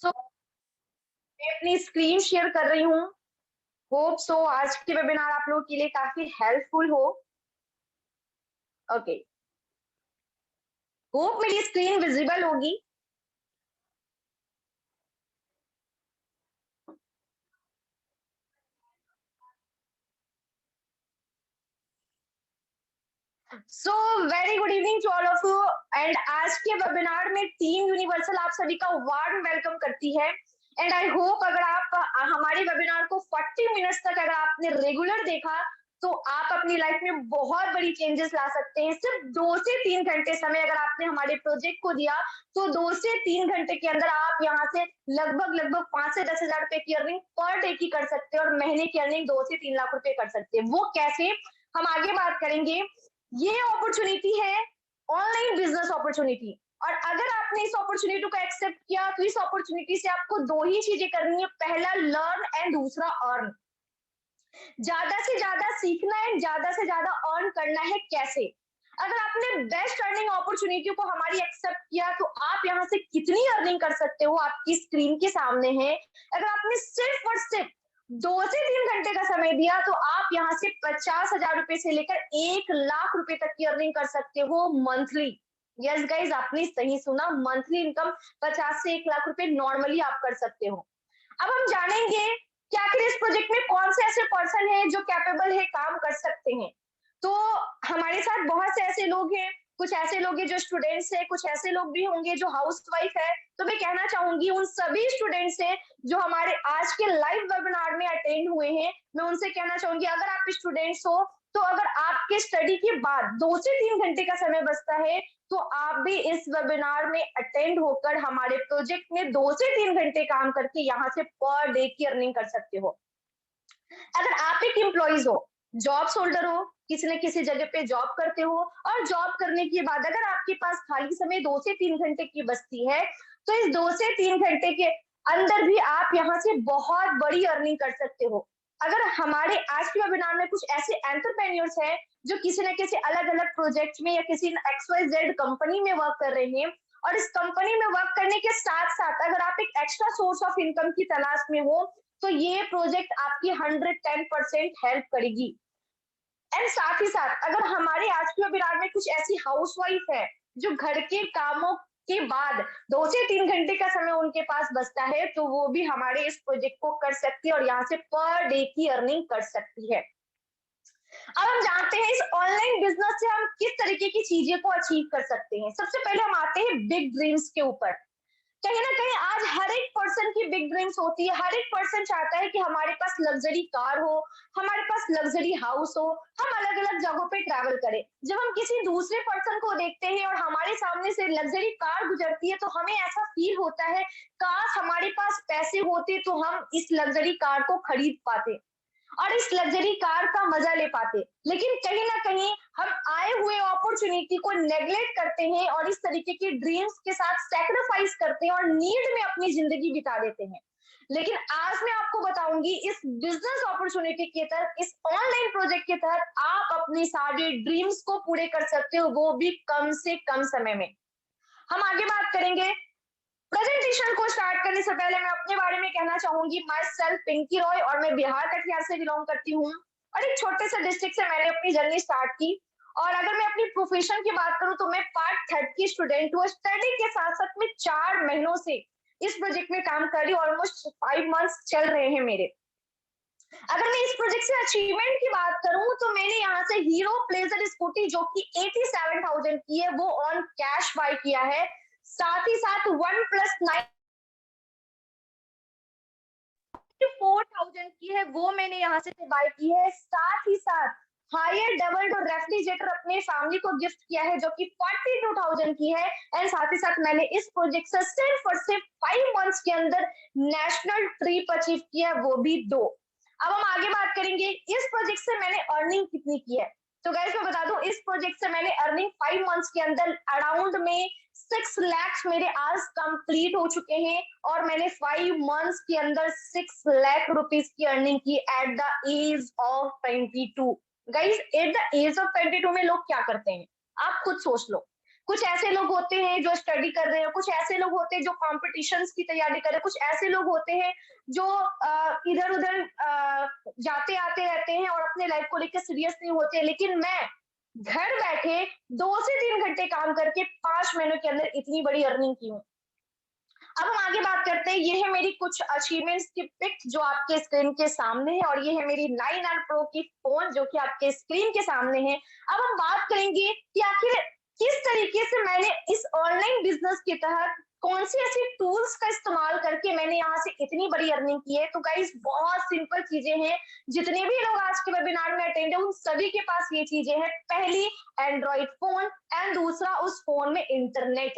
सो मैं अपनी screen share कर रही हूँ। होप सो आज की वेबिनार आप लोगों के लिए काफी हेल्पफुल हो। ओके, होप मेरी स्क्रीन विजिबल होगी। So very good evening to all of you. And आज के वेबिनार में टीम यूनिवर्सल आप सभी का वार्म वेलकम करती है। एंड आई होप अगर आप हमारे वेबिनार को 40 मिनट्स तक अगर आपने रेगुलर देखा तो आप अपनी लाइफ में बहुत बड़ी चेंजेस ला सकते हैं। सिर्फ 2 से 3 घंटे समय अगर आपने हमारे प्रोजेक्ट को दिया तो 2 से 3 घंटे के अंदर आप यहाँ से लगभग 5 से 10 हजार रुपए की अर्निंग पर डे की कर सकते हैं और महीने की अर्निंग 2 से 3 लाख रुपए कर सकते हैं। वो कैसे, हम आगे बात करेंगे। ये अपॉर्चुनिटी है ऑनलाइन बिजनेस अपॉर्चुनिटी, और अगर आपने इस अपॉर्चुनिटी को एक्सेप्ट किया तो इस अपॉर्चुनिटी से आपको दो ही चीजें करनी है, पहला लर्न एंड दूसरा अर्न। ज्यादा से ज्यादा सीखना है, ज्यादा से ज्यादा अर्न करना है। कैसे? अगर आपने बेस्ट अर्निंग अपॉर्चुनिटी को हमारी एक्सेप्ट किया तो आप यहाँ से कितनी अर्निंग कर सकते हो आपकी स्क्रीन के सामने है। अगर आपने सिर्फ और सिर्फ 2 से 3 घंटे का समय दिया तो आप यहाँ से 50,000 रुपए से लेकर 1 लाख रुपए तक की अर्निंग कर सकते हो मंथली। यस गाइज, आपने सही सुना, मंथली इनकम 50 से 1 लाख रुपए नॉर्मली आप कर सकते हो। अब हम जानेंगे कि आखिर इस प्रोजेक्ट में कौन से ऐसे पर्सन हैं जो कैपेबल है, काम कर सकते हैं। तो हमारे साथ बहुत से ऐसे लोग हैं, कुछ ऐसे लोग हैं जो स्टूडेंट्स हैं, कुछ ऐसे लोग भी होंगे जो हाउसवाइफ है। तो मैं कहना चाहूंगी उन सभी स्टूडेंट्स से जो हमारे आज के लाइव वेबिनार में अटेंड हुए हैं, मैं उनसे कहना चाहूंगी अगर आप स्टूडेंट्स हो तो अगर आपके स्टडी के बाद 2 से 3 घंटे का समय बचता है तो आप भी इस वेबिनार में अटेंड होकर हमारे प्रोजेक्ट में 2 से 3 घंटे काम करके यहाँ से पर डे की अर्निंग कर सकते हो। अगर आप एक एम्प्लॉइज हो, जॉब होल्डर हो, किसी न किसी जगह पे जॉब करते हो और जॉब करने के बाद अगर आपके पास खाली समय 2 से 3 घंटे की बचती है तो इस 2 से 3 घंटे के अंदर भी आप यहाँ से बहुत बड़ी अर्निंग कर सकते हो। अगर हमारे आज के वेबिनार में कुछ ऐसे एंटरप्रेन्योर्स हैं जो किसी न किसी अलग अलग प्रोजेक्ट में या किसी XYZ कंपनी में वर्क कर रहे हैं और इस कंपनी में वर्क करने के साथ साथ अगर आप एक एक्स्ट्रा सोर्स ऑफ इनकम की तलाश में हो तो ये प्रोजेक्ट आपकी 110% हेल्प करेगी। एंड साथ ही साथ अगर हमारे आज के वेबिनार में कुछ ऐसी हाउसवाइफ है जो घर के कामों के बाद 2 से 3 घंटे का समय उनके पास बचता है तो वो भी हमारे इस प्रोजेक्ट को कर सकती है और यहाँ से पर डे की अर्निंग कर सकती है। अब हम जानते हैं इस ऑनलाइन बिजनेस से हम किस तरीके की चीजें को अचीव कर सकते हैं। सबसे पहले हम आते हैं बिग ड्रीम्स के ऊपर। कहीं ना कहीं आज हर एक पर्सन की बिग ड्रीम्स होती है। हर एक पर्सन चाहता है कि हमारे पास लग्जरी कार हो, हमारे पास लग्जरी हाउस हो, हम अलग अलग जगहों पे ट्रैवल करें। जब हम किसी दूसरे पर्सन को देखते हैं और हमारे सामने से लग्जरी कार गुजरती है तो हमें ऐसा फील होता है काश हमारे पास पैसे होते तो हम इस लग्जरी कार को खरीद पाते और इस लग्जरी कार का मजा ले पाते। लेकिन कहीं ना कहीं हम आए हुए अपॉर्चुनिटी को नेग्लेक्ट करते हैं और इस तरीके की ड्रीम्स के साथ सैक्रिफाइस करते हैं और नीड में अपनी जिंदगी बिता देते हैं। लेकिन आज मैं आपको बताऊंगी इस बिजनेस अपॉर्चुनिटी के तहत, इस ऑनलाइन प्रोजेक्ट के तहत आप अपनी सारी ड्रीम्स को पूरे कर सकते हो, वो भी कम से कम समय में। हम आगे बात करेंगे। प्रेजेंटेशन को स्टार्ट करने से पहले मैं अपने बारे में कहना चाहूंगी। माई सेल्फ पिंकी रॉय और मैं बिहार कटिहार से बिलोंग करती हूँ और एक छोटे से डिस्ट्रिक्ट से मैंने अपनी जर्नी स्टार्ट की। और अगर मैं अपनी प्रोफेशन की बात करूं तो मैं पार्ट थर्ड की स्टूडेंट हूँ। स्टडी के साथ साथ में 4 महीनों से इस प्रोजेक्ट में काम कर रही हूँ। ऑलमोस्ट 5 मंथ्स चल रहे हैं मेरे। अगर मैं इस प्रोजेक्ट से अचीवमेंट की बात करूं तो मैंने यहाँ से हीरो प्लेजर स्कूटी जो कि 87,000 की है वो ऑन कैश बाय किया है। साथ ही साथ वन प्लस 4,000 की है वो मैंने यहाँ से बाय की है। साथ ही साथ हायर डबल डोर रेफ्रिजरेटर अपने फैमिली को गिफ्ट किया है जो कि 42,000 की है। एंड साथ ही साथ मैंने इस प्रोजेक्ट से सिर्फ और सिर्फ 5 मंथ्स के अंदर नेशनल ट्रिप अचीव किया, वो भी 2। अब हम आगे बात करेंगे इस प्रोजेक्ट से मैंने अर्निंग कितनी की है। तो गाइस मैं बता दूं इस प्रोजेक्ट से मैंने अर्निंग 5 मंथ्स के अंदर अराउंड में 6 लाख मेरे आज कंप्लीट हो चुके हैं और मैंने 5 मंथ्स के अंदर 6 लाख रुपीस की अर्निंग की at the age of 22। Guys at the age of 22 में लोग क्या करते हैं आप खुद सोच लो। कुछ ऐसे लोग होते हैं जो स्टडी कर रहे हैं, कुछ ऐसे लोग होते हैं जो कॉम्पिटिशन्स की तैयारी कर रहे हैं, कुछ ऐसे लोग होते हैं जो इधर उधर जाते आते रहते हैं और अपने लाइफ को लेकर सीरियस नहीं होते। लेकिन मैं घर बैठे 2 से 3 घंटे काम करके 5 महीनों के अंदर इतनी बड़ी अर्निंग की हूँ। अब हम आगे बात करते हैं। ये है मेरी कुछ अचीवमेंट्स की पिक जो आपके स्क्रीन के सामने है, और ये है मेरी 9R प्रो की फोन जो कि आपके स्क्रीन के सामने है। अब हम बात करेंगे कि आखिर किस तरीके से मैंने इस ऑनलाइन बिजनेस के तहत कौन सी ऐसी टूल्स का इस्तेमाल करके मैंने यहाँ से इतनी बड़ी अर्निंग की है। तो गाइस बहुत सिंपल चीजें हैं, जितने भी लोग आज के वेबिनार में अटेंड है उन सभी के पास ये चीजें हैं। पहली, एंड्रॉइड फोन, एंड दूसरा उस फोन में internet.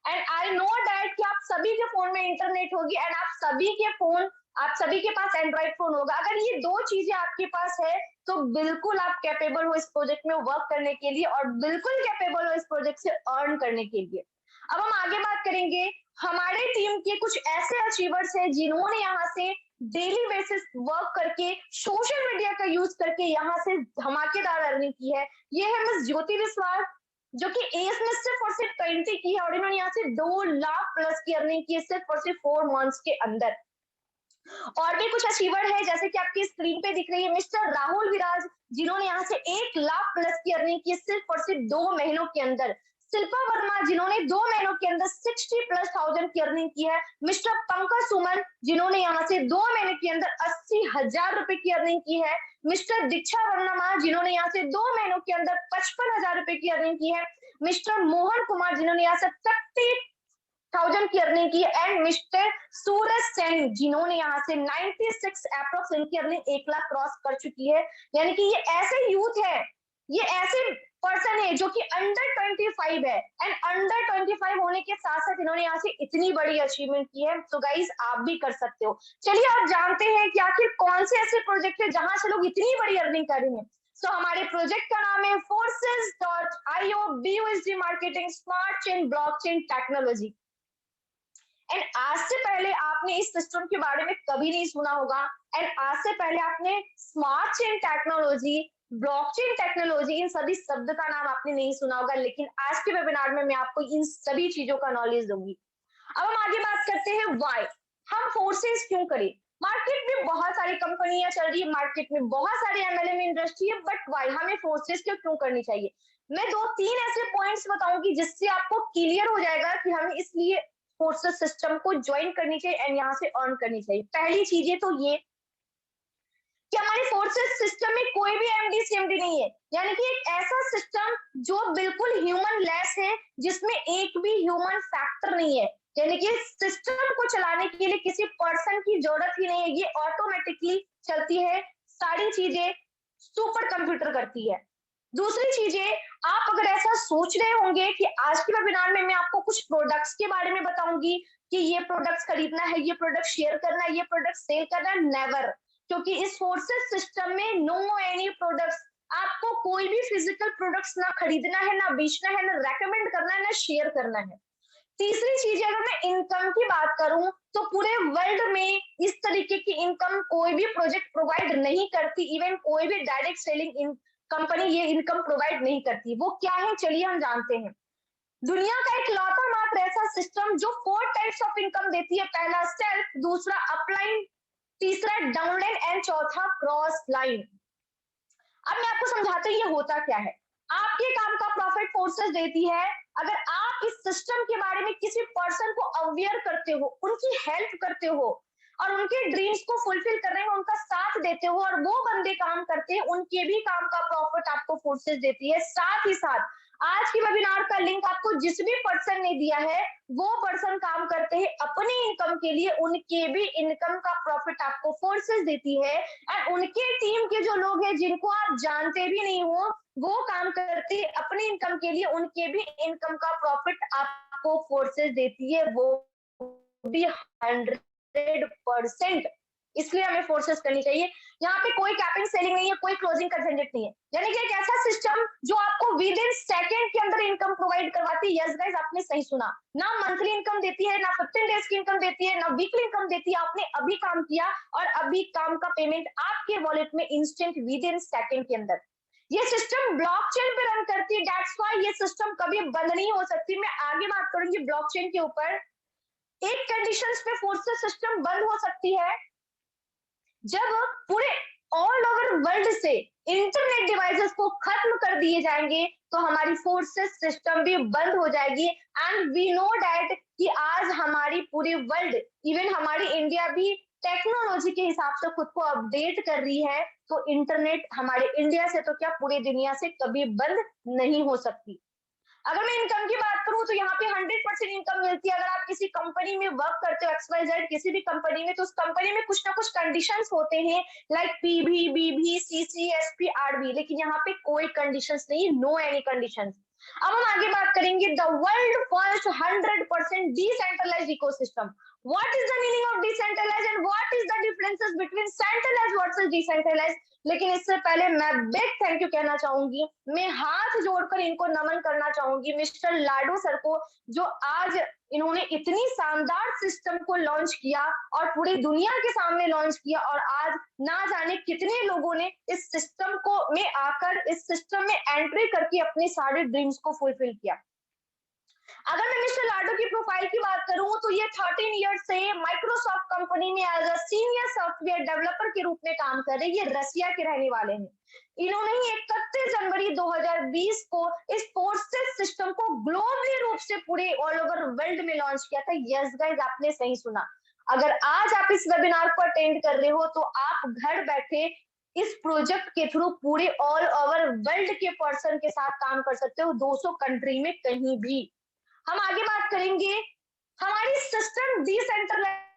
And I know that कि आप सभी के फोन में इंटरनेट होगी एंड आप सभी के पास एंड्रॉइड फोन होगा। अगर ये दो चीजें आपके पास है तो बिल्कुल आप कैपेबल हो इस प्रोजेक्ट में वर्क करने के लिए, और बिल्कुल कैपेबल हो इस प्रोजेक्ट से अर्न करने के लिए। अब हम आगे बात करेंगे। हमारे टीम के कुछ ऐसे अचीवर्स हैं जिन्होंने यहाँ से डेली बेसिस वर्क करके सोशल मीडिया का यूज करके यहाँ से धमाकेदार अर्निंग की है। ये है मिस ज्योति विश्वास, जो कि एज में सिर्फ और सिर्फ 20 की है, और इन्होंने यहाँ से 2 लाख प्लस की अर्निंग की है सिर्फ और सिर्फ 4 मंथ्स के अंदर। और भी कुछ अचीवर है जैसे कि आपकी स्क्रीन पे दिख रही है मिस्टर राहुल विराज, जिन्होंने यहाँ से 1 लाख प्लस की अर्निंग की सिर्फ और सिर्फ 2 महीनों के अंदर। शिल्पा वर्मा, जिन्होंने 2 महीनों के अंदर 60,000+ की अर्निंग की है। मिस्टर पंकज सुमन, जिन्होंने यहाँ से 2 महीने के अंदर 80,000 रुपए की अर्निंग की है। मिस्टर दीक्षा वर्मा, जिन्होंने यहाँ से 2 महीनों के अंदर 55,000 रुपए की अर्निंग की है। मिस्टर मोहन कुमार, जिन्होंने यहाँ से 30,000 की अर्निंग की है। एंड मिस्टर सूरज सेन, जिन्होंने यहाँ से 96 अप्रोक्स इनकी अर्निंग 1 लाख क्रॉस कर चुकी है। यानी कि ये ऐसे यूथ है, ये ऐसे पर्सन है जो कि अंडर 25 है, एंड अंडर 25 होने के साथ साथ इन्होंने यहाँ से इतनी बड़ी अचीवमेंट की है। तो गाइस आप भी कर सकते हो। चलिए आप जानते हैं कि आखिर कौन से ऐसे प्रोजेक्ट है जहां से लोग इतनी बड़ी अर्निंग कर रहे हैं। सो हमारे प्रोजेक्ट का नाम है Forces.io BUSD marketing smart chain blockchain technology. And आज से पहले आपने इस सिस्टम के बारे में कभी नहीं सुना होगा, एंड आज से पहले आपने smart chain technology, blockchain technology, इन सभी शब्द का नाम आपने नहीं सुना होगा। लेकिन आज के वेबिनार में मैं आपको इन सभी चीजों का नॉलेज दूंगी। अब हम आगे बात करते हैं व्हाई, हम फोर्सेस क्यों करें। मार्केट में बहुत सारी कंपनियां चल रही है, मार्केट में बहुत सारी एमएलएम इंडस्ट्री है, बट व्हाई हमें फोर्सेस क्यों करनी चाहिए। मैं 2-3 ऐसे पॉइंट्स बताऊंगी जिससे आपको क्लियर हो जाएगा कि हमें इसलिए फोर्सेस सिस्टम को ज्वाइन करनी चाहिए एंड यहाँ से अर्न करनी चाहिए। पहली चीज है तो ये कि हमारे फोर्सेस सिस्टम में कोई भी एमडी सीएमडी नहीं है, यानी कि एक ऐसा सिस्टम जो बिल्कुल ह्यूमन लेस है, जिसमें एक भी ह्यूमन फैक्टर नहीं है। यानी कि सिस्टम को चलाने के लिए किसी पर्सन की जरूरत ही नहीं है, ये ऑटोमेटिकली चलती है, सारी चीजें सुपर कंप्यूटर करती है। दूसरी चीजें, आप अगर ऐसा सोच रहे होंगे कि आज के वेबिनार में मैं आपको कुछ प्रोडक्ट्स के बारे में बताऊंगी कि ये प्रोडक्ट्स खरीदना है, ये प्रोडक्ट शेयर करना है, ये प्रोडक्ट सेल करना है, नेवर। क्योंकि इस फोर्सेस सिस्टम में नो एनी प्रोडक्ट्स, आपको कोई भी फिजिकल प्रोडक्ट्स ना खरीदना है, ना बेचना है, ना रेकमेंड करना है, ना शेयर करना है। तीसरी चीज, अगर मैं इनकम की बात करूं तो पूरे वर्ल्ड में इस तरीके की इनकम कोई भी प्रोजेक्ट प्रोवाइड नहीं करती, इवन कोई भी डायरेक्ट सेलिंग कंपनी ये इनकम प्रोवाइड नहीं करती। वो क्या है चलिए हम जानते हैं। दुनिया का एक लौता मात्र ऐसा सिस्टम जो 4 टाइप्स ऑफ इनकम देती है। पहला सेल्फ, दूसरा अपलाइन, तीसरा डाउनलाइन एंड चौथा क्रॉस लाइन। अब मैं आपको समझाती हूँ ये होता क्या है। आपके काम का प्रॉफिट फोर्सेस देती है। अगर आप इस सिस्टम के बारे में किसी पर्सन को अवेयर करते हो, उनकी हेल्प करते हो और उनके ड्रीम्स को फुलफिल करने में उनका साथ देते हो, और वो बंदे काम करते हैं, उनके भी काम का प्रॉफिट आपको फोर्सेस देती है। साथ ही साथ आज की वेबिनार का लिंक आपको जिस भी पर्सन ने दिया है, वो पर्सन काम करते हैं अपनी इनकम के लिए, उनके भी इनकम का प्रॉफिट आपको फोर्सेस देती है। एंड उनके टीम के जो लोग हैं जिनको आप जानते भी नहीं हो, वो काम करते अपनी इनकम के लिए, उनके भी इनकम का प्रॉफिट आपको फोर्सेस देती है, वो भी 100%। इसलिए हमें फोर्सेस करनी चाहिए। यहाँ पे कोई कैपिंग सेलिंग नहीं है, कोई क्लोजिंग का झंझट नहीं है। यानी कि एक ऐसा सिस्टम जो आपको विद इन सेकेंड के अंदर इनकम प्रोवाइड करवाती है। यस गाइस, आपने सही सुना, ना मंथली इनकम देती है, ना 15 डेज की इनकम देती है, ना वीकली इनकम देती है। आपने अभी काम किया और अभी काम का पेमेंट आपके वॉलेट में इंस्टेंट विद इन सेकेंड के अंदर। ये सिस्टम ब्लॉकचेन पे रन करती है, दैट्स व्हाई ये सिस्टम कभी बंद नहीं हो सकती। मैं आगे बात करूंगी ब्लॉकचेन के ऊपर। एक कंडीशंस पे फोर्सेस सिस्टम बंद हो सकती है जब पूरे ऑल ओवर वर्ल्ड से इंटरनेट डिवाइसेस को खत्म कर दिए जाएंगे, तो हमारी फोर्सेस सिस्टम भी बंद हो जाएगी। एंड वी नो डैट कि आज हमारी पूरी वर्ल्ड, इवन हमारी इंडिया भी टेक्नोलॉजी के हिसाब से खुद को अपडेट कर रही है, तो इंटरनेट हमारे इंडिया से तो क्या पूरी दुनिया से कभी बंद नहीं हो सकती। अगर मैं इनकम की बात करूं तो यहाँ पे 100% इनकम मिलती है। अगर आप किसी कंपनी में वर्क करते हो, XYZ किसी भी कंपनी में, तो उस कंपनी में कुछ ना कुछ कंडीशंस होते हैं, like PV, BV, CC, SP, RV, लेकिन यहाँ पे कोई कंडीशंस नहीं, नो एनी कंडीशंस। अब हम आगे बात करेंगे the world first 100% decentralised ecosystem. What is the meaning of decentralised and what is the differences between centralised versus decentralised? लेकिन इससे पहले मैं बिग थैंक यू कहना चाहूंगी, मैं हाथ जोड़कर इनको नमन करना चाहूंगी मिस्टर लाडो सर को, जो आज इन्होंने इतनी शानदार सिस्टम को लॉन्च किया और पूरी दुनिया के सामने लॉन्च किया, और आज ना जाने कितने लोगों ने इस सिस्टम को में आकर, इस सिस्टम में एंट्री करके अपने सारे ड्रीम्स को फुलफिल किया। अगर मैं मिस्टर लाडो की प्रोफाइल की बात करूं तो ये 13 ईयर से माइक्रोसॉफ्ट कंपनी में as a senior software developer के रूप में काम कर रहे हैं। ये रसिया के रहने वाले हैं। इन्होंने ही 31 जनवरी 2020 को इस फोर्सेस सिस्टम को ग्लोबली रूप से पूरे ऑल ओवर वर्ल्ड में लॉन्च किया था। यस गाइस, आपने सही सुना। अगर आज आप इस वेबिनार को अटेंड कर रहे हो तो आप घर बैठे इस प्रोजेक्ट के थ्रू पूरे ऑल ओवर वर्ल्ड के पर्सन के साथ काम कर सकते हो, 200 कंट्री में कहीं भी। हम आगे बात करेंगे हमारी सिस्टम डिसेंट्रलाइज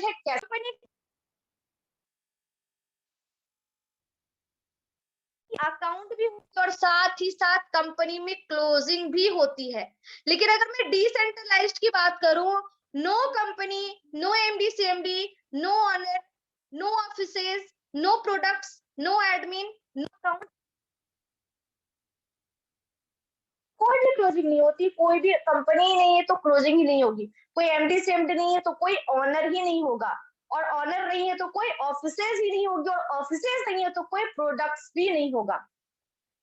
है कैसे अकाउंट भी होती है और साथ ही साथ कंपनी में क्लोजिंग भी होती है। लेकिन अगर मैं डिसेंट्रलाइज्ड की बात करूं, no company, no MD CMD, no owner, no offices, no products, no admin, no account, कोई भी क्लोजिंग नहीं होती। कोई भी कंपनी ही नहीं है तो क्लोजिंग ही नहीं होगी। कोई MD CMD नहीं है तो कोई ऑनर ही नहीं होगा, और ऑनर नहीं है तो कोई ऑफिसेज ही नहीं होगी, और ऑफिसेज नहीं है तो कोई प्रोडक्ट्स भी नहीं होगा।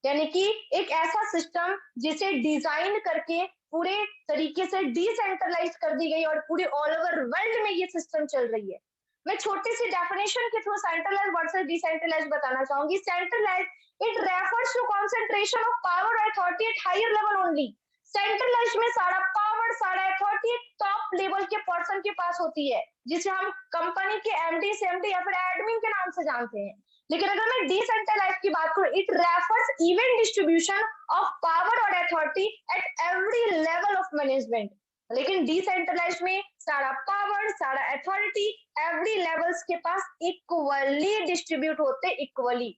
यानी कि एक ऐसा सिस्टम जिसे डिजाइन करके पूरे तरीके से डिसेंट्रलाइज कर दी गई और पूरे ऑल ओवर वर्ल्ड में ये सिस्टम चल रही है। मैं छोटी सी डेफिनेशन के थ्रू सेंट्रलाइज वर्सेस डिसेंट्रलाइज बताना चाहूंगी। Centralise, it refers to concentration of power और authority at higher level only. Centralise में सारा पावर, सारा अथॉरिटी टॉप लेवल के पर्सन के पास होती है, जिसे हम कंपनी के MD CMD या फिर एडमिन के नाम से जानते हैं। लेकिन अगर मैं डिसेंट्रलाइज की बात करूं, it refers even distribution of power और authority at every level of management. लेकिन डिसेंट्रलाइज में सारा पावर, सारा अथॉरिटी एवरी लेवल्स के पास इक्वली डिस्ट्रीब्यूट होते, इक्वली।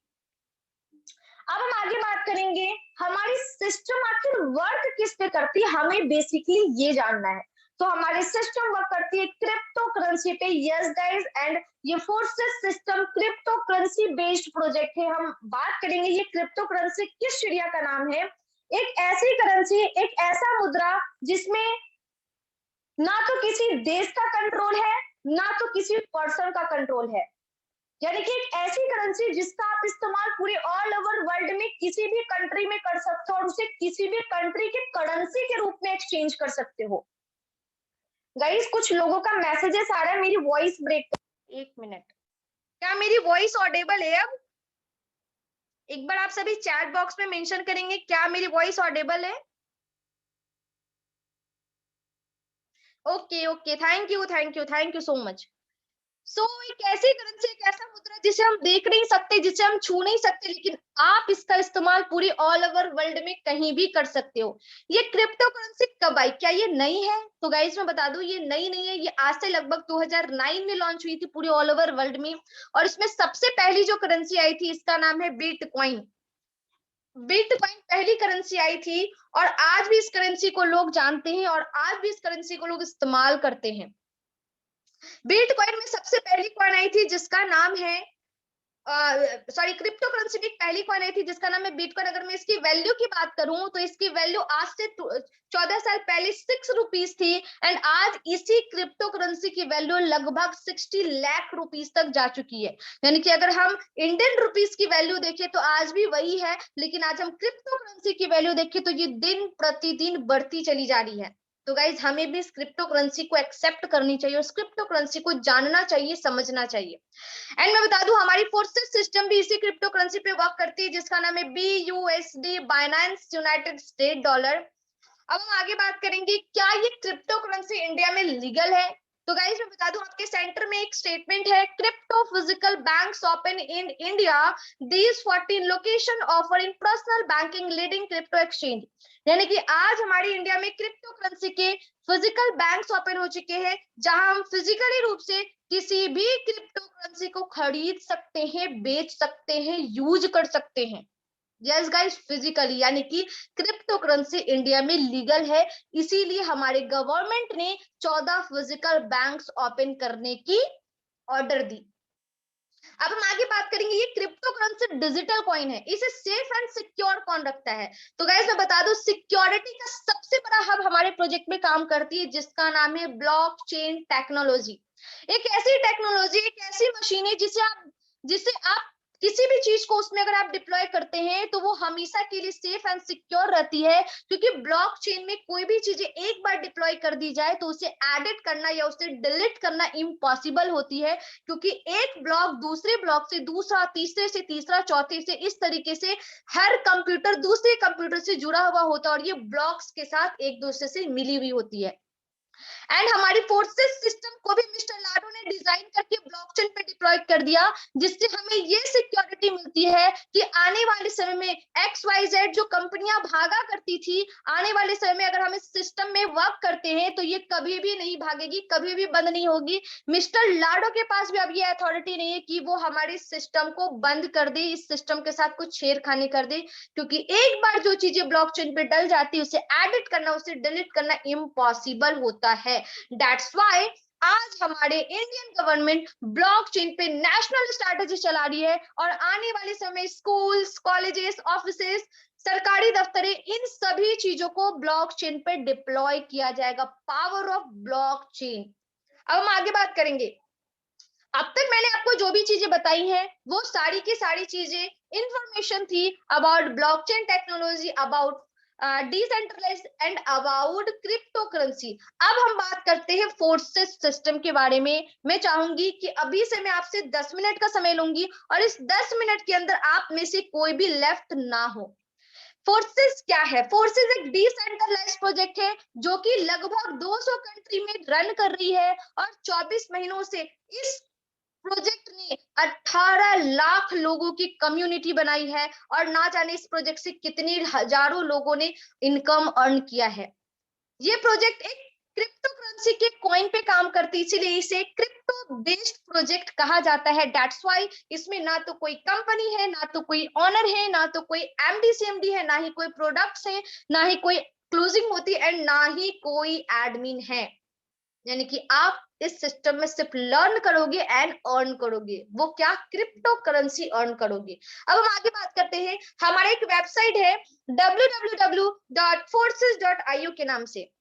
अब हम आगे बात करेंगे हमारी सिस्टम आखिर वर्क किस पे करती है, हमें बेसिकली ये जानना है। तो हमारी सिस्टम वर्क करती है क्रिप्टो करेंसी पे। यस गाइस, एंड ये forces system crypto currency based project है। हम बात करेंगे ये क्रिप्टो करेंसी किस चिड़िया का नाम है। एक ऐसी करेंसी, एक ऐसा मुद्रा जिसमें ना तो किसी देश का कंट्रोल है, ना तो किसी पर्सन का कंट्रोल है। यानी कि एक ऐसी करेंसी जिसका आप इस्तेमाल पूरे ऑल ओवर वर्ल्ड में किसी भी कंट्री में कर सकते हो और उसे किसी भी कंट्री के करेंसी के रूप में एक्सचेंज कर सकते हो। गाइस, कुछ लोगों का मैसेजेस आ रहा है, मेरी वॉइस ब्रेक। एक मिनट, क्या मेरी वॉइस ऑडिबल है? अब एक बार आप सभी चैट बॉक्स में मेंशन करेंगे क्या मेरी वॉइस ऑडिबल है। Okay okay, thank you thank you thank you so much. So एक ऐसी करेंसी, एक ऐसा मुद्रा जिसे हम देख नहीं सकते, जिसे हम छू नहीं सकते, लेकिन आप इसका इस्तेमाल पूरी ऑल ओवर वर्ल्ड में कहीं भी कर सकते हो। ये क्रिप्टो करेंसी कब आई? क्या ये नई है? तो गाइस मैं बता दूं, ये नई नहीं है। ये आज से लगभग 2009 में लॉन्च हुई थी पूरी ऑल ओवर वर्ल्ड में, और इसमें सबसे पहली जो करेंसी आई थी इसका नाम है बिटकॉइन। बिटकॉइन पहली करेंसी आई थी, और आज भी इस करेंसी को लोग जानते हैं और आज भी इस करेंसी को लोग इस्तेमाल करते हैं। बिटकॉइन में सबसे पहली कॉइन आई थी जिसका नाम है क्रिप्टो करेंसी की पहली कॉइन आई थी जिसका नाम है बिटकॉइन। अगर मैं इसकी वैल्यू की बात करूं तो इसकी वैल्यू आज से 14 साल पहले 6 रुपीज थी, एंड आज इसी क्रिप्टो करेंसी की वैल्यू लगभग 60 लाख रुपीज तक जा चुकी है। यानी कि अगर हम इंडियन रुपीज की वैल्यू देखें तो आज भी वही है, लेकिन आज हम क्रिप्टो करेंसी की वैल्यू देखें तो ये दिन प्रतिदिन बढ़ती चली जा रही है। तो गाइज हमें भी इस क्रिप्टो करेंसी को एक्सेप्ट करनी चाहिए और क्रिप्टो करेंसी को जानना चाहिए, समझना चाहिए। एंड मैं बता दूं हमारी फोर्सेस सिस्टम भी इसी क्रिप्टो करेंसी पे वर्क करती है जिसका नाम है BUSD, Binance United state dollar. अब हम आगे बात करेंगे क्या ये क्रिप्टो करेंसी इंडिया में लीगल है। तो गाइस मैं बता दूं आपके सेंटर में एक स्टेटमेंट है, crypto physical banks open in India, these 14 location offer in personal banking leading crypto exchange. यानी कि आज हमारी इंडिया में क्रिप्टो करेंसी के फिजिकल बैंक्स ओपन हो चुके हैं जहां हम फिजिकली रूप से किसी भी क्रिप्टो करेंसी को खरीद सकते हैं, बेच सकते हैं, यूज कर सकते हैं। यस गाइस, फिजिकली, यानी कि क्रिप्टो करेंसी इंडिया में लीगल है, इसीलिए हमारे गवर्नमेंट ने 14 फिजिकल बैंक्स ओपन करने की ऑर्डर दी। अब हम आगे बात करेंगे, ये क्रिप्टो करेंसी डिजिटल कॉइन है, इसे सेफ एंड सिक्योर कौन रखता है। तो गाइस मैं बता दूं सिक्योरिटी का सबसे बड़ा हब हमारे प्रोजेक्ट में काम करती है जिसका नाम है ब्लॉकचेन टेक्नोलॉजी। एक ऐसी टेक्नोलॉजी, एक ऐसी मशीन है जिसे आप किसी भी चीज को उसमें अगर आप डिप्लॉय करते हैं तो वो हमेशा के लिए सेफ एंड सिक्योर रहती है, क्योंकि ब्लॉकचेन में कोई भी चीजें एक बार डिप्लॉय कर दी जाए तो उसे एडिट करना या उसे डिलीट करना इम्पॉसिबल होती है, क्योंकि एक ब्लॉक दूसरे ब्लॉक से दूसरा, तीसरे से तीसरा, चौथे से, इस तरीके से हर कंप्यूटर दूसरे कंप्यूटर से जुड़ा हुआ होता है और ये ब्लॉक्स के साथ एक दूसरे से मिली हुई होती है। एंड हमारी फोर्सेस सिस्टम को भी मिस्टर लाडो ने डिजाइन करके ब्लॉकचेन पे डिप्लॉय कर दिया, जिससे हमें ये सिक्योरिटी मिलती है कि आने वाले समय में XYZ जो कंपनियां भागा करती थी, आने वाले समय में अगर हम इस सिस्टम में वर्क करते हैं तो ये कभी भी नहीं भागेगी, कभी भी बंद नहीं होगी। मिस्टर लाडो के पास भी अब ये अथॉरिटी नहीं है कि वो हमारे सिस्टम को बंद कर दे, इस सिस्टम के साथ कुछ छेड़खानी कर दे, क्योंकि एक बार जो चीजें ब्लॉकचेन पे डल जाती है उसे एडिट करना, उसे डिलीट करना इम्पॉसिबल होता है। दैट्स व्हाई आज हमारे इंडियन गवर्नमेंट ब्लॉकचेन पे नेशनल स्ट्रैटेजी चला रही है और आने वाले समय स्कूल्स, कॉलेजेस, ऑफिसेस, सरकारी दफ्तरें, इन सभी चीजों को ब्लॉकचेन पे डिप्लॉय किया जाएगा। Power of blockchain. अब हम आगे बात करेंगे। अब तक मैंने आपको जो भी चीजें बताई हैं वो सारी की सारी चीजें इंफॉर्मेशन थी about blockchain technology, about decentralised and about crypto currency. अब हम बात करते हैं फोर्सेस सिस्टम के बारे में। मैं चाहूंगी कि अभी से मैं आपसे 10 मिनट का समय लूंगी और इस 10 मिनट के अंदर आप में से कोई भी लेफ्ट ना हो। फोर्सेस क्या है? फोर्सेस एक डिसेंट्रलाइज्ड प्रोजेक्ट है जो कि लगभग 200 कंट्री में रन कर रही है और 24 महीनों से इस प्रोजेक्ट ने 18 लाख लोगों की कम्युनिटी बनाई है और ना जाने इस प्रोजेक्ट से कितनी हजारों लोगों ने इनकम अर्न किया है। ये प्रोजेक्ट एक क्रिप्टो करेंसी के कॉइन पे काम करती है, इसीलिए इसे क्रिप्टो बेस्ड प्रोजेक्ट कहा जाता है। दैट्स व्हाई इसमें ना तो कोई कंपनी है, ना तो कोई ऑनर है, ना तो कोई MD CMD है, ना ही कोई प्रोडक्ट्स है, ना ही कोई क्लोजिंग होती है एंड ना ही कोई एडमिन है। यानी कि आप इस सिस्टम में सिर्फ लर्न करोगे एंड अर्न करोगे। वो क्या? क्रिप्टो करेंसी अर्न करोगे। अब हम आगे बात करते हैं। हमारा एक वेबसाइट है www.forces.io के नाम से,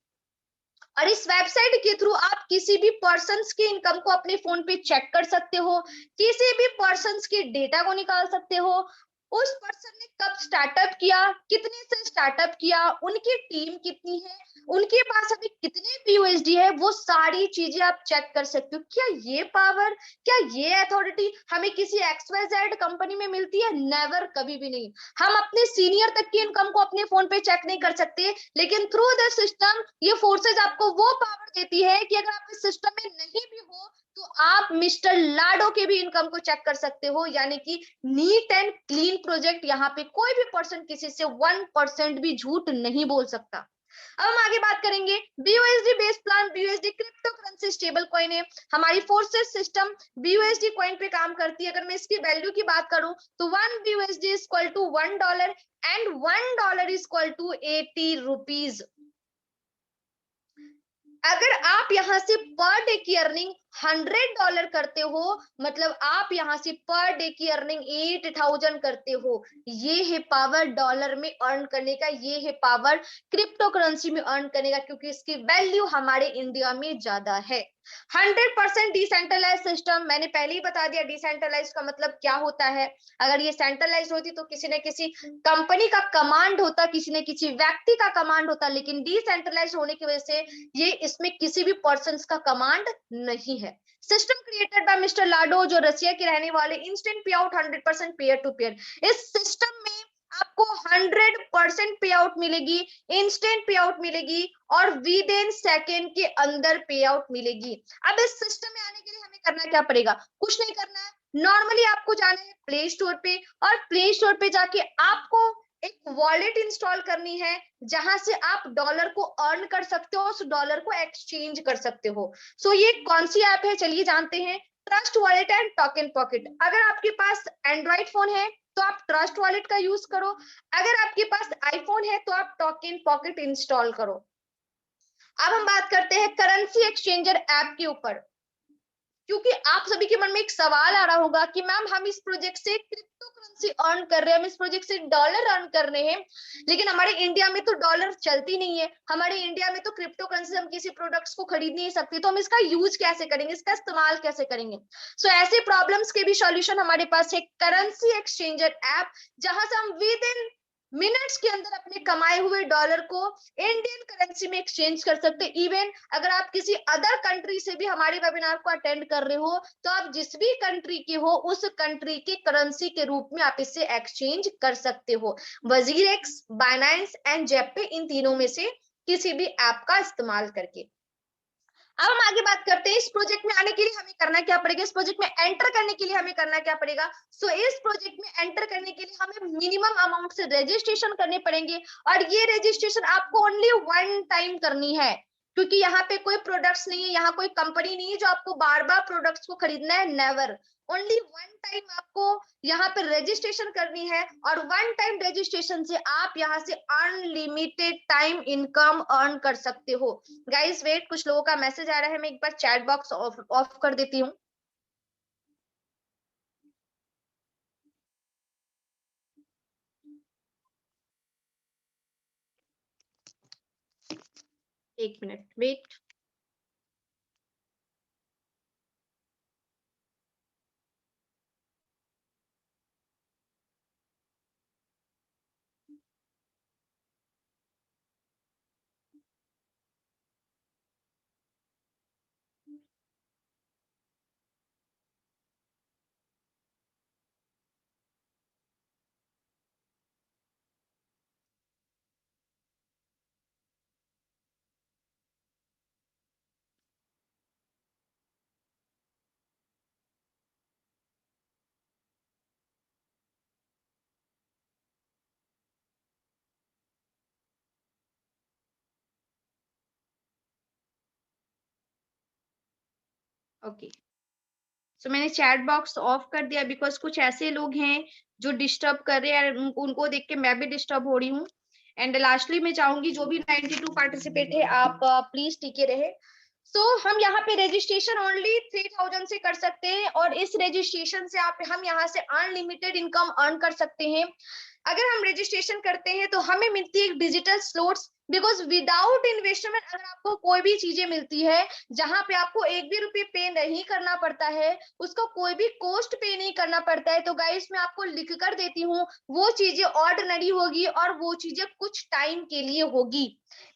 और इस वेबसाइट के थ्रू आप किसी भी पर्सन्स की इनकम को अपने फोन पे चेक कर सकते हो, किसी भी पर्सन्स के डेटा को निकाल सकते हो, उस पर्सन ने कब स्टार्टअप किया, कितने से स्टार्टअप किया, उनकी टीम कितनी है, उनके पास अभी कितने PUSD है, वो सारी चीजें आप चेक कर सकते हो। क्या ये पावर, क्या ये अथॉरिटी हमें किसी XYZ कंपनी में मिलती है? नेवर, कभी भी नहीं। हम अपने सीनियर तक की इनकम को अपने फोन पे चेक नहीं कर सकते, लेकिन थ्रू द सिस्टम ये फोर्सेज आपको वो पावर देती है कि अगर आप इस सिस्टम में नहीं भी हो तो आप मिस्टर लाडो के भी इनकम को चेक कर सकते हो। यानी कि नीट एंड क्लीन प्रोजेक्ट, यहाँ पे कोई भी पर्सन किसी से 1% भी झूठ नहीं बोल सकता। अब हम आगे बात करेंगे। BUSD base plan, BUSD crypto currency stable coin है। हमारी फोर्सेस सिस्टम BUSD कॉइन पे काम करती है। अगर मैं इसकी वैल्यू की बात करूं तो 1 BUSD is equal to $1 and $1 is equal to 80 rupees. अगर आप यहां से पर डे की अर्निंग $100 करते हो, मतलब आप यहाँ से पर डे की अर्निंग 8000 करते हो। ये है पावर डॉलर में अर्न करने का, ये है पावर क्रिप्टो करेंसी में अर्न करने का, क्योंकि इसकी वैल्यू हमारे इंडिया में ज्यादा है। 100% डिसेंट्रलाइज सिस्टम, मैंने पहले ही बता दिया डिसेंट्रलाइज का मतलब क्या होता है। अगर ये सेंट्रलाइज होती तो किसी न किसी कंपनी का कमांड होता, किसी न किसी व्यक्ति का कमांड होता, लेकिन डिसेंट्रलाइज होने की वजह से ये इसमें किसी भी पर्सन का कमांड नहीं है। सिस्टम क्रिएटेड बाय मिस्टर लाडो, जो रशिया के रहने वाले, इंस्टेंट पे आउट 100% पेयर टू पेयर। इस सिस्टम में आपको 100% पे आउट मिलेगी, इंस्टेंट पे आउट मिलेगी और विद इन सेकेंड के अंदर पे आउट मिलेगी। अब इस सिस्टम में आने के लिए हमें करना क्या पड़ेगा? कुछ नहीं करना है, नॉर्मली आपको जाना है प्ले स्टोर पे, और प्ले स्टोर पे जाके आपको एक वॉलेट इंस्टॉल करनी है, जहां से आप डॉलर को अर्न कर सकते हो, उस डॉलर को एक्सचेंज कर सकते हो। सो ये कौन सी ऐप है, चलिए जानते हैं। Trust wallet and token pocket. अगर आपके पास एंड्रॉइड फोन है तो आप ट्रस्ट वॉलेट का यूज करो, अगर आपके पास आईफोन है तो आप टोकन पॉकेट इंस्टॉल करो। अब हम बात करते हैं करेंसी एक्सचेंजर ऐप के ऊपर, क्योंकि आप सभी के मन में एक सवाल आ रहा होगा कि मैम हम इस प्रोजेक्ट से क्रिप्टो करेंसी अर्न कर रहे हैं, हम इस प्रोजेक्ट से डॉलर अर्न कर रहे हैं, लेकिन हमारे इंडिया में तो डॉलर चलती नहीं है, हमारे इंडिया में तो क्रिप्टो करेंसी हम किसी प्रोडक्ट्स को खरीद नहीं सकते, तो हम इसका यूज कैसे करेंगे, इसका इस्तेमाल कैसे करेंगे? सो ऐसे प्रॉब्लम्स के भी सॉल्यूशन हमारे पास है करेंसी एक्सचेंजर ऐप, जहां से हम विद इन मिनट्स के अंदर अपने कमाए हुए डॉलर को इंडियन करेंसी में एक्सचेंज कर सकते हैं। इवन अगर आप किसी अदर कंट्री से भी हमारे वेबिनार को अटेंड कर रहे हो, तो आप जिस भी कंट्री के हो उस कंट्री के करेंसी के रूप में आप इससे एक्सचेंज कर सकते हो। वजीरेक्स, बाइनेंस एंड जेपे, इन तीनों में से किसी भी ऐप का इस्तेमाल करके। अब हम आगे बात करते हैं इस प्रोजेक्ट में आने के लिए हमें करना क्या पड़ेगा, इस प्रोजेक्ट में एंटर करने के लिए हमें करना क्या पड़ेगा। सो इस प्रोजेक्ट में एंटर करने के लिए हमें मिनिमम अमाउंट से रजिस्ट्रेशन करने पड़ेंगे, और ये रजिस्ट्रेशन आपको ओनली 1 टाइम करनी है, क्योंकि यहाँ पे कोई प्रोडक्ट्स नहीं है, यहाँ कोई कंपनी नहीं है जो आपको बार बार प्रोडक्ट्स को खरीदना है, नेवर। ओनली 1 टाइम आपको यहाँ पे रजिस्ट्रेशन करनी है, और 1 टाइम रजिस्ट्रेशन से आप यहाँ से अनलिमिटेड टाइम इनकम अर्न कर सकते हो। गाइस वेट, कुछ लोगों का मैसेज आ रहा है, मैं एक बार चैट बॉक्स ऑफ कर देती हूँ। एक मिनट वेट। ओके, सो मैंने चैट बॉक्स ऑफ कर दिया, बिकॉज कुछ ऐसे लोग हैं जो डिस्टर्ब कर रहे हैं, उनको देख के मैं भी डिस्टर्ब हो रही हूँ। एंड लास्टली मैं चाहूंगी जो भी 92 पार्टिसिपेट है, आप प्लीज टिके रहे। सो हम यहाँ पे रजिस्ट्रेशन ओनली 3000 से कर सकते हैं, और इस रजिस्ट्रेशन से हम यहाँ से अनलिमिटेड इनकम अर्न कर सकते हैं। अगर हम रजिस्ट्रेशन करते हैं तो हमें मिलती है digital slots, because without investment अगर आपको कोई भी चीजें मिलती है जहां पे आपको एक भी रुपये पे नहीं करना पड़ता है, उसको कोई भी कॉस्ट पे नहीं करना पड़ता है, तो गाइस मैं आपको लिख कर देती हूँ, वो चीजें ऑर्डिनरी होगी और वो चीजें कुछ टाइम के लिए होगी।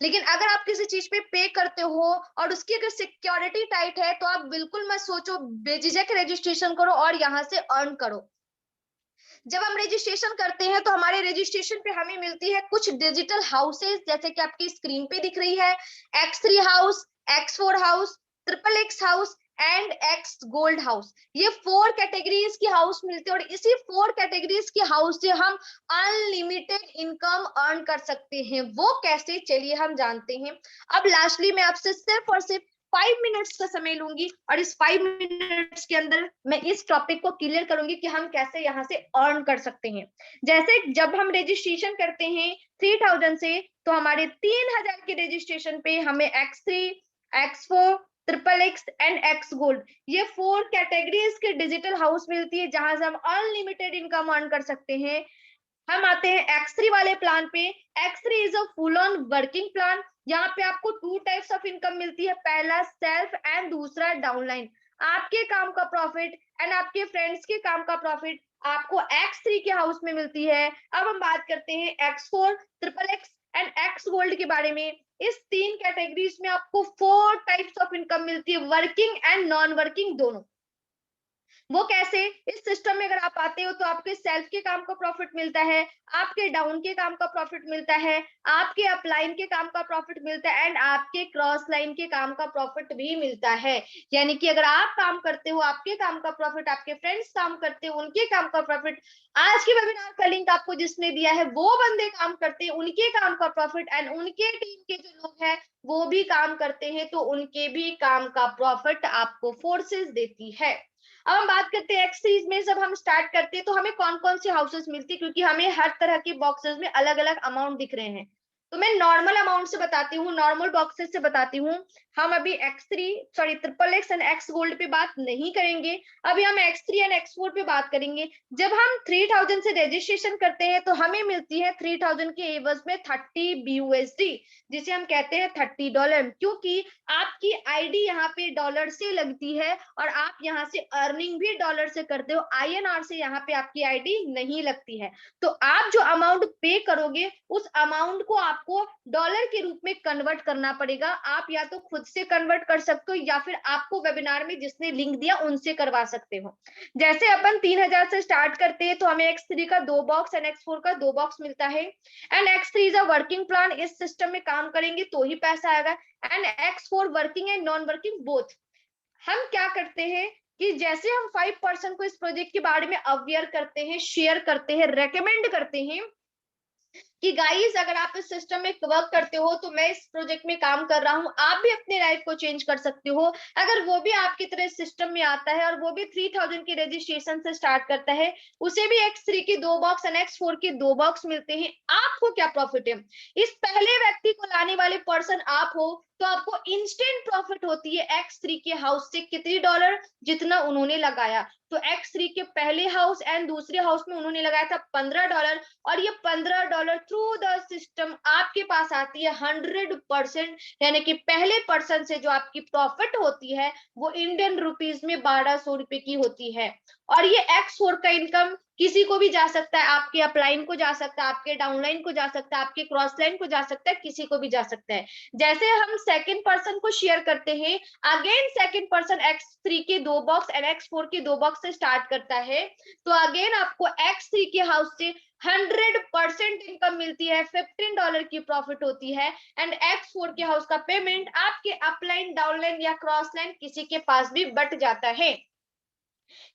लेकिन अगर आप किसी चीज पे करते हो और उसकी अगर सिक्योरिटी टाइट है, तो आप बिल्कुल मत सोचो, बेझिझक रजिस्ट्रेशन करो और यहाँ से अर्न करो। जब हम रजिस्ट्रेशन करते हैं तो हमारे रजिस्ट्रेशन पे हमें मिलती है कुछ डिजिटल हाउसेस, जैसे कि आपकी स्क्रीन पे दिख रही है, X3 house, X4 house, XXX house and X gold house. ये 4 कैटेगरीज की हाउस मिलती है, और इसी 4 कैटेगरीज की हाउस से हम अनलिमिटेड इनकम अर्न कर सकते हैं। वो कैसे, चलिए हम जानते हैं। अब लास्टली मैं आपसे सिर्फ और सिर्फ 5 मिनट्स का समय लूंगी, और इस 5 मिनट्स के अंदर मैं इस टॉपिक को क्लियर करूंगी कि हम कैसे यहाँ से अर्न कर सकते हैं। जैसे जब हम रजिस्ट्रेशन करते हैं 3000 से, तो हमारे 3000 के रजिस्ट्रेशन पे हमें X3, X4 triple x and x gold, ये 4 कैटेगरीज के डिजिटल हाउस मिलती है जहां से हम अनलिमिटेड इनकम अर्न कर सकते हैं। हम आते हैं X3 वाले प्लान पे। X3 is a full on working plan. यहाँ पे आपको 2 टाइप्स ऑफ इनकम मिलती है, पहला सेल्फ एंड दूसरा डाउनलाइन। आपके काम का प्रॉफिट एंड आपके फ्रेंड्स के काम का प्रॉफिट आपको X3 के हाउस में मिलती है। अब हम बात करते हैं X4, triple x and x gold के बारे में। इस 3 कैटेगरीज में आपको 4 टाइप्स ऑफ इनकम मिलती है, वर्किंग एंड नॉन वर्किंग दोनों। वो कैसे? इस सिस्टम में अगर आप आते हो तो आपके सेल्फ के काम का प्रॉफिट मिलता है, आपके डाउन के काम का प्रॉफिट मिलता है, आपके अपलाइन के काम का प्रॉफिट मिलता है एंड आपके क्रॉस लाइन के काम का प्रॉफिट भी मिलता है। यानी कि अगर आप काम करते हो आपके काम का प्रॉफिट, आपके फ्रेंड्स काम करते हो उनके काम का प्रॉफिट, आज के वेबिनार का लिंक आपको जिसने दिया है वो बंदे काम करते हैं उनके काम का प्रॉफिट एंड उनके टीम के जो लोग हैं वो भी काम करते हैं तो उनके भी काम का प्रॉफिट आपको फोर्सेस देती है। अब हम बात करते हैं एक्स सीरीज में। जब हम स्टार्ट करते हैं तो हमें कौन कौन सी हाउसेस मिलती है, क्योंकि हमें हर तरह के बॉक्सेस में अलग अलग अमाउंट दिख रहे हैं। तो मैं नॉर्मल अमाउंट से बताती हूँ, नॉर्मल बॉक्सेस से बताती हूँ। हम अभी triple x and x gold पे बात नहीं करेंगे, अभी हम X3 एंड X4 पे बात करेंगे। जब हम 3000 से रजिस्ट्रेशन करते हैं तो हमें मिलती है 3000 के एवज में 30 BUSD, जिसे हम कहते हैं $30, क्योंकि आपकी आईडी यहाँ पे डॉलर से लगती है और आप यहाँ से अर्निंग भी डॉलर से करते हो, INR से यहाँ पे आपकी आईडी नहीं लगती है। तो आप जो अमाउंट पे करोगे उस अमाउंट को आपको डॉलर के रूप में कन्वर्ट करना पड़ेगा। आप या तो खुद से कन्वर्ट कर सकते हो या फिर आपको वेबिनार में जिसने लिंक दिया उनसे करवा सकते हो। जैसे अपन 3000 से स्टार्ट करते हैं तो हमें X3 का 2 बॉक्स एंड X4 का 2 बॉक्स मिलता है and X3 is a working plan. इस सिस्टम में काम करेंगे तो ही पैसा आएगा and X4 working and non working both. हम क्या करते हैं कि जैसे हम 5% को इस प्रोजेक्ट के बारे में अवेयर करते हैं, शेयर करते हैं, रेकमेंड करते हैं कि गाइस अगर आप इस सिस्टम में वर्क करते हो तो मैं इस प्रोजेक्ट में काम कर रहा हूं, आप भी अपने लाइफ को चेंज कर सकते हो। अगर वो भी आपकी तरह सिस्टम में आता है और वो भी 3000 के रजिस्ट्रेशन से स्टार्ट करता है, उसे भी X3 के 2 बॉक्स एंड X4 के 2 बॉक्स मिलते हैं, आपको क्या प्रॉफिट है? इस पहले व्यक्ति को लाने वाले पर्सन आप हो तो आपको इंस्टेंट प्रॉफिट होती है X3 के हाउस से। कितनी डॉलर? जितना उन्होंने लगाया। तो X3 के पहले हाउस एंड दूसरे हाउस में उन्होंने लगाया था $15 और ये $15 थ्रू द सिस्टम आपके पास आती है 100%। यानी कि पहले पर्सन से जो आपकी प्रॉफिट होती है वो इंडियन रुपीज में 1200 रुपए की होती है। और ये X4 का इनकम किसी को भी जा सकता है, आपके अपलाइन को जा सकता है, आपके डाउनलाइन को जा सकता है, आपके क्रॉस लाइन को जा सकता है, किसी को भी जा सकता है। जैसे हम सेकंड पर्सन को शेयर करते हैं, अगेन सेकंड पर्सन X3 के 2 बॉक्स एंड X4 के 2 बॉक्स से स्टार्ट करता है तो अगेन आपको X3 के हाउस से 100% इनकम मिलती है, $15 की प्रॉफिट होती है एंड X4 के हाउस का पेमेंट आपके अपलाइन, डाउनलाइन या क्रॉस लाइन किसी के पास भी बट जाता है।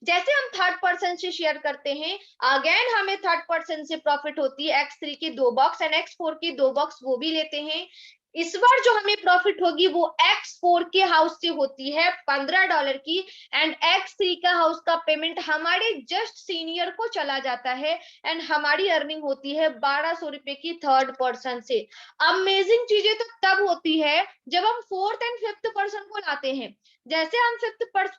जैसे हम थर्ड पर्सन से शेयर करते हैं, अगेन हमें थर्ड पर्सन से प्रॉफिट होती है X3 के 2 बॉक्स एंड X4 के 2 बॉक्स वो भी लेते हैं। इस बार जो हमें प्रॉफिट होगी वो X4 के हाउस से होती है $15 की एंड X3 का हाउस का पेमेंट हमारे जस्ट सीनियर को चला जाता है एंड हमारी अर्निंग होती है 1200 रुपए की थर्ड पर्सन से। अमेजिंग चीजें तो तब होती है जब हम फोर्थ एंड फिफ्थ पर्सन को लाते हैं। जैसे हम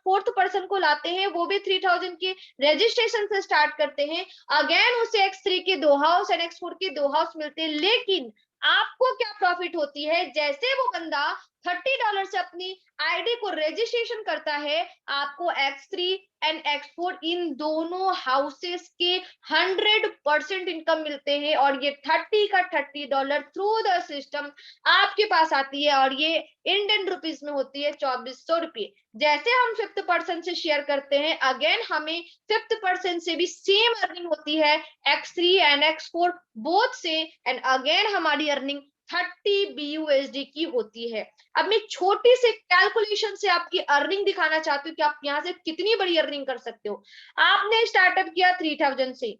फोर्थ पर्सन को लाते हैं वो भी 3000 के रजिस्ट्रेशन से स्टार्ट करते हैं, अगेन उसे X3 के 2 हाउस एंड X4 के 2 हाउस मिलते हैं। लेकिन आपको क्या प्रॉफिट होती है? जैसे वो बंदा $30 से अपनी आईडी को रजिस्ट्रेशन करता है, आपको X3 एंड X4 इन दोनों हाउसेस के 100% इनकम मिलते हैं और ये 30 का $30 थ्रू द सिस्टम आपके पास आती है और ये इंडियन रुपीज में होती है 2400 रुपये। जैसे हम फिफ्थ पर्सन से शेयर करते हैं, अगेन हमें फिफ्थ पर्सन से भी सेम अर्निंग होती है X3 एंड X4 बोथ से एंड अगेन हमारी अर्निंग 30 BUSD की होती है। अब मैं छोटी से कैलकुलेशन से आपकी अर्निंग दिखाना चाहती हूँ कि आप यहाँ से कितनी बड़ी अर्निंग कर सकते हो। आपने स्टार्टअप किया 3000 से,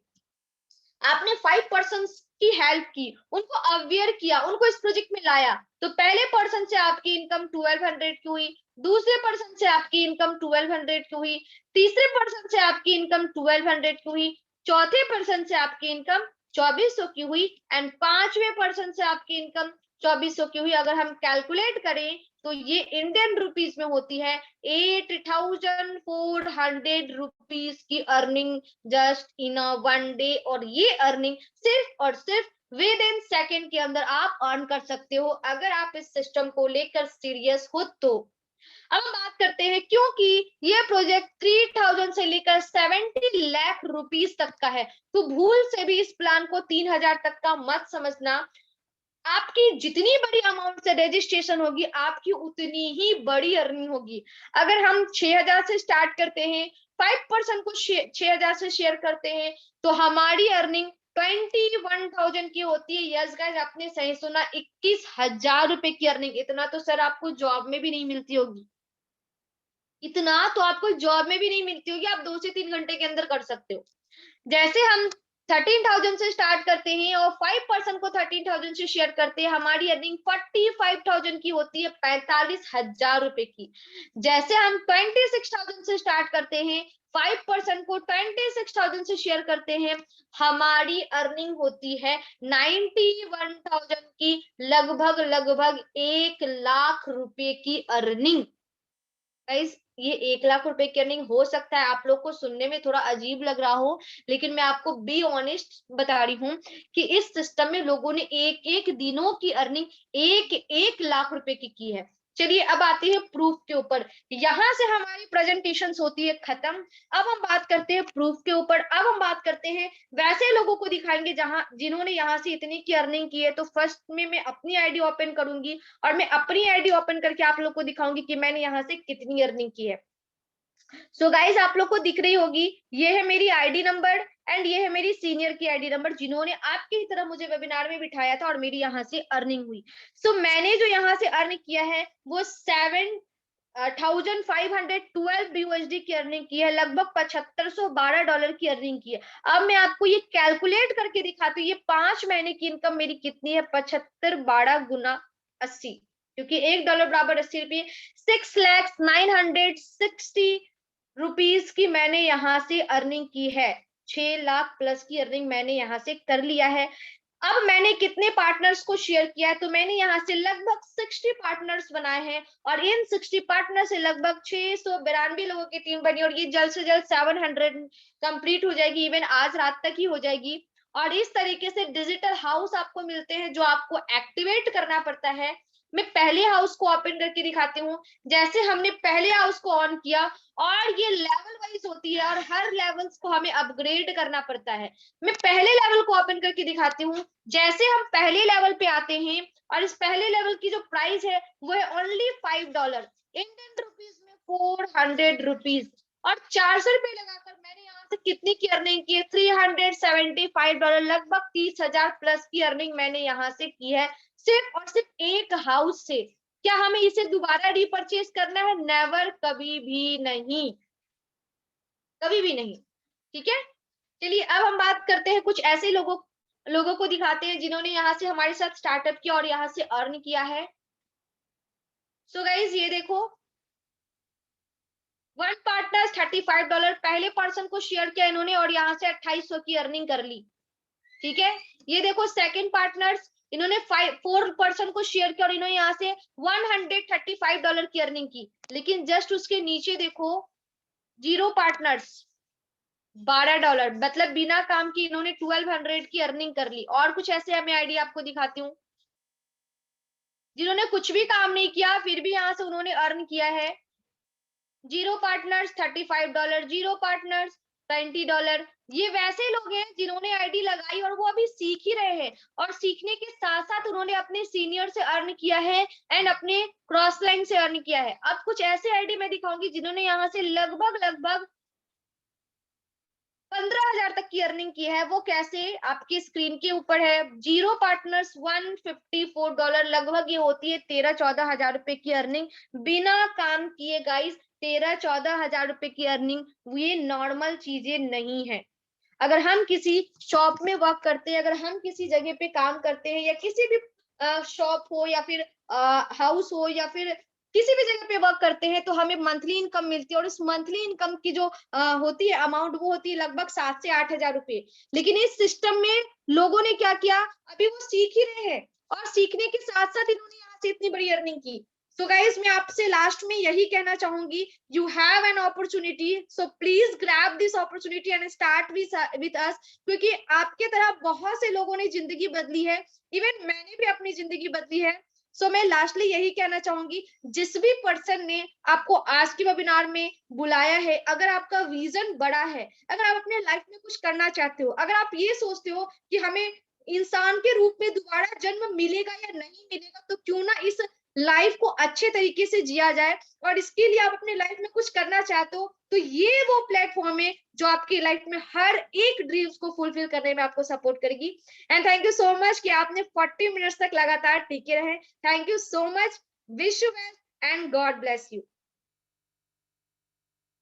आपने 5 पर्सन की हेल्प की, उनको अवेयर किया, उनको इस प्रोजेक्ट में लाया, तो पहले पर्सन से आपकी इनकम 1200 की हुई, दूसरे पर्सन से आपकी इनकम 1200 की हुई, तीसरे पर्सन से आपकी इनकम 1200 की हुई, चौथे पर्सन से आपकी इनकम 2400 की हुई एंड पांचवें पर्सन से आपकी इनकम 2400 की हुई। अगर हम कैलकुलेट करें तो ये इंडियन रुपीस में होती है 8400 रुपीस की earning just in a 1 day. और ये अर्निंग सिर्फ और सिर्फ विद इन सेकेंड के अंदर आप अर्न कर सकते हो, अगर आप इस सिस्टम को लेकर सीरियस हो तो। अब हम बात करते हैं, क्योंकि ये प्रोजेक्ट 3000 से लेकर 70 लाख रुपीस तक का है, तो भूल से भी इस प्लान को 3000 तक का मत समझना। आपकी जितनी बड़ी अमाउंट से रजिस्ट्रेशन होगी, आपकी उतनी ही बड़ी अर्निंग होगी। अगर हम 6000 से स्टार्ट करते हैं, 5% को 6000 से शेयर करते हैं, तो हमारी अर्निंग 21,000 की होती है। यस गाइस, आपने सही सुना, 21,000 रुपए की अर्निंग। इतना तो सर आपको जॉब में भी नहीं मिलती होगी, इतना तो आपको जॉब में भी नहीं मिलती होगी, आप 2 से 3 घंटे के अंदर कर सकते हो। जैसे हम 13,000 से स्टार्ट करते हैं और 5% को 13,000 से शेयर करते हैं, हमारी अर्निंग 45,000 की होती है, 45,000 रुपए की। जैसे हम 26,000 से स्टार्ट करते हैं, 5% को 26,000 से शेयर करते हैं, हमारी अर्निंग होती है 91,000 की, लगभग लगभग 1,00,000 रुपए की अर्निंग। गाइस, ये 1,00,000 रुपए की अर्निंग हो सकता है आप लोग को सुनने में थोड़ा अजीब लग रहा हो, लेकिन मैं आपको बी ऑनेस्ट बता रही हूँ कि इस सिस्टम में लोगों ने एक एक दिनों की अर्निंग 1,00,000 रुपए की है। चलिए अब आते हैं प्रूफ के ऊपर। यहाँ से हमारी प्रेजेंटेशन होती है खत्म। अब हम बात करते हैं प्रूफ के ऊपर। अब हम बात करते हैं वैसे लोगों को दिखाएंगे जहां जिन्होंने यहाँ से इतनी की अर्निंग की है। तो फर्स्ट में मैं अपनी आईडी ओपन करूंगी और मैं अपनी आईडी ओपन करके आप लोग को दिखाऊंगी कि मैंने यहाँ से कितनी अर्निंग की है। सो गाइज, आप लोग को दिख रही होगी, ये है मेरी आईडी नंबर एंड ये है मेरी सीनियर की आईडी नंबर, जिन्होंने आपकी तरह मुझे वेबिनार में बिठाया था और मेरी यहाँ से अर्निंग हुई। सो मैंने जो यहाँ से अर्न किया है वो 7,512 यूएसडी की अर्निंग की है, लगभग $7,512 की अर्निंग की है। अब मैं आपको ये कैलकुलेट करके दिखाती हूँ, ये 5 महीने की इनकम मेरी कितनी है, 75 12 गुना 80, क्योंकि $1 बराबर 80 रुपये, 6,960 रुपीस की मैंने यहाँ से अर्निंग की है। 6 लाख प्लस की अर्निंग मैंने यहाँ से कर लिया है। अब मैंने कितने पार्टनर्स को शेयर किया है, तो मैंने यहाँ से लगभग 60 पार्टनर्स बनाए हैं और इन 60 पार्टनर से लगभग 692 लोगों की टीम बनी और ये जल्द से जल्द 700 कंप्लीट हो जाएगी, इवन आज रात तक ही हो जाएगी। और इस तरीके से डिजिटल हाउस आपको मिलते हैं जो आपको एक्टिवेट करना पड़ता है। मैं पहले हाउस को ओपन करके दिखाती हूँ। जैसे हमने पहले हाउस को ऑन किया और ये लेवल वाइज होती है और हर लेवल्स को हमें अपग्रेड करना पड़ता है। मैं पहले लेवल को ओपन करके दिखाती हूँ। जैसे हम पहले लेवल पे आते हैं और इस पहले लेवल की जो प्राइस है वो है ओनली $5, इंडियन रुपीज में 400 रुपीज, और 400 रुपए लगाकर मैंने यहाँ से कितनी की अर्निंग की है, $375, लगभग 30,000 प्लस की अर्निंग मैंने यहाँ से की है, सिर्फ और सिर्फ एक हाउस से। क्या हमें इसे दोबारा रीपरचेज करना है? नेवर, कभी भी नहीं, कभी भी नहीं। ठीक है, चलिए अब हम बात करते हैं कुछ ऐसे लोगों को दिखाते हैं जिन्होंने यहाँ से हमारे साथ स्टार्टअप किया और यहाँ से अर्न किया है। सो गाइज, ये देखो, वन पार्टनर $35, पहले पर्सन को शेयर किया इन्होंने और यहाँ से 2800 की अर्निंग कर ली। ठीक है, ये देखो सेकंड पार्टनर्स, इन्होंने 4 पर्सन को शेयर किया और इन्होंने यहाँ से $135 की अर्निंग की। लेकिन जस्ट उसके नीचे देखो, 0 पार्टनर्स $12, मतलब बिना काम की इन्होंने 1200 की अर्निंग कर ली। और कुछ ऐसे मैं आईडी आपको दिखाती हूँ जिन्होंने कुछ भी काम नहीं किया फिर भी यहाँ से उन्होंने अर्न किया है। 0 पार्टनर्स $35, 0 पार्टनर्स $20। ये वैसे लोग हैं जिन्होंने आईडी लगाई और वो अभी सीख ही रहे हैं और सीखने के साथ साथ उन्होंने अपने सीनियर से अर्न किया है एंड अपने क्रॉस लाइन से अर्न किया है। अब कुछ ऐसे आईडी मैं दिखाऊंगी जिन्होंने यहाँ से लगभग लगभग 15,000 तक की अर्निंग की है। वो कैसे, आपकी स्क्रीन के ऊपर है। 0 पार्टनर्स $154, लगभग ये होती है 13-14 हजार रुपए की अर्निंग बिना काम किए। गाइस, 13-14 हजार रुपए की अर्निंग ये नॉर्मल चीजें नहीं है। अगर हम किसी शॉप में वर्क करते हैं, अगर हम किसी जगह पे काम करते हैं या किसी भी शॉप हो या फिर हाउस हो या फिर किसी भी जगह पे वर्क करते हैं, तो हमें मंथली इनकम मिलती है और इस मंथली इनकम की जो होती है अमाउंट, वो होती है लगभग 7 से 8 हजार रुपए। लेकिन इस सिस्टम में लोगों ने क्या किया, अभी वो सीख ही रहे हैं, और सीखने के साथ साथ इन्होंने यहाँ से इतनी बड़ी अर्निंग की। सो गाइज मैं आपसे लास्ट में यही कहना चाहूंगी, you have an opportunity, so please grab this opportunity and start with us, क्योंकि आपके तरह बहुत से लोगों ने जिंदगी बदली है, इवन मैंने भी अपनी जिंदगी बदली है। सो मैं लास्टली यही कहना चाहूंगी, जिस भी पर्सन ने आपको आज के वेबिनार में बुलाया है, अगर आपका विजन बड़ा है, अगर आप अपने लाइफ में कुछ करना चाहते हो, अगर आप ये सोचते हो कि हमें इंसान के रूप में दोबारा जन्म मिलेगा या नहीं मिलेगा, तो क्यों ना इस लाइफ को अच्छे तरीके से जिया जाए, और इसके लिए आप अपने लाइफ में कुछ करना चाहते हो, तो ये वो प्लेटफॉर्म है जो आपकी लाइफ में हर एक ड्रीम्स को फुलफिल करने में आपको सपोर्ट करेगी। And thank you so much कि आपने 40 मिनट्स तक लगातार टिके रहे। Thank you so much, wish you well and God bless you.